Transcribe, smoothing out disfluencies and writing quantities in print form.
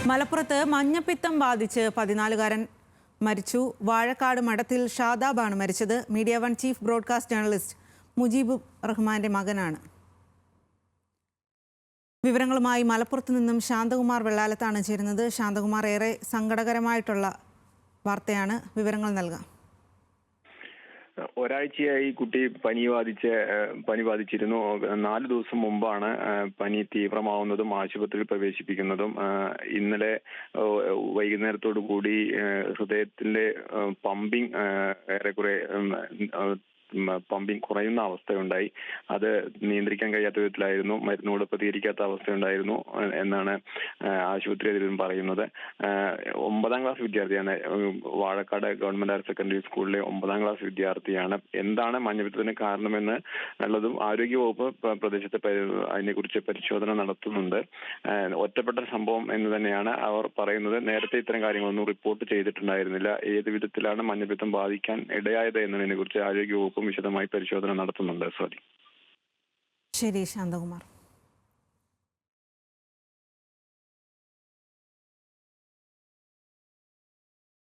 മലപ്പുറത്ത് മഞ്ഞപ്പിത്തം ബാധിച്ച് 14-കാരൻ മരിച്ചു. വാഴക്കാട് മഠത്തിൽ ഷാദാബാണ് മരിച്ചത്. Media one chief broadcast journalist Mujeeb റഹ്മാന്റെ മകനാണ്. വിവരങ്ങളുമായി മലപ്പുറത്ത് നിന്നും ശാന്തകുമാർ വെള്ളാലത്താണ് ചേരുന്നത്. ശാന്തകുമാർ, ഏറെ സങ്കടകരമായിട്ടുള്ള വാർത്തയാണ്, വിവരങ്ങൾ നൽകാം. ഒരാഴ്ചയായി കുട്ടി പനി ബാധിച്ചിരുന്നു. 4 ദിവസം മുമ്പാണ് പനി തീവ്രമാവുന്നതും ആശുപത്രിയിൽ പ്രവേശിപ്പിക്കുന്നതും. ഇന്നലെ വൈകുന്നേരത്തോടു കൂടി ഹൃദയത്തിന്റെ പമ്പിങ് ഏറെക്കുറെ പമ്പിങ് കുറയുന്ന അവസ്ഥയുണ്ടായി. അത് നിയന്ത്രിക്കാൻ കഴിയാത്ത വിധത്തിലായിരുന്നു. മരുന്നുകൂടെ പ്രതികരിക്കാത്ത അവസ്ഥയുണ്ടായിരുന്നു എന്നാണ് ആശുപത്രി അധികൃതർ പറയുന്നത്. 9ാം ക്ലാസ് വിദ്യാർത്ഥിയാണ്. വാഴക്കാട് ഗവൺമെന്റ് ഹയർ സെക്കൻഡറി സ്കൂളിലെ 9ാം ക്ലാസ് വിദ്യാർത്ഥിയാണ്. എന്താണ് മഞ്ഞപ്പിത്തത്തിന് കാരണമെന്ന് ഉള്ളതും ആരോഗ്യവകുപ്പ് പ്രദേശത്ത് അതിനെക്കുറിച്ച് പരിശോധന നടത്തുന്നുണ്ട്. ഒറ്റപ്പെട്ട സംഭവം എന്ന് തന്നെയാണ് അവർ പറയുന്നത്. നേരത്തെ ഇത്തരം കാര്യങ്ങളൊന്നും റിപ്പോർട്ട് ചെയ്തിട്ടുണ്ടായിരുന്നില്ല. ഏത് വിധത്തിലാണ് മഞ്ഞപ്പിത്തം ബാധിക്കാൻ ഇടയായത് എന്നതിനെ കുറിച്ച് ആരോഗ്യവകുപ്പ് വിശദമായി പരിശോധന നടത്തുന്നുണ്ട്. ശരി ശാന്തകുമാർ.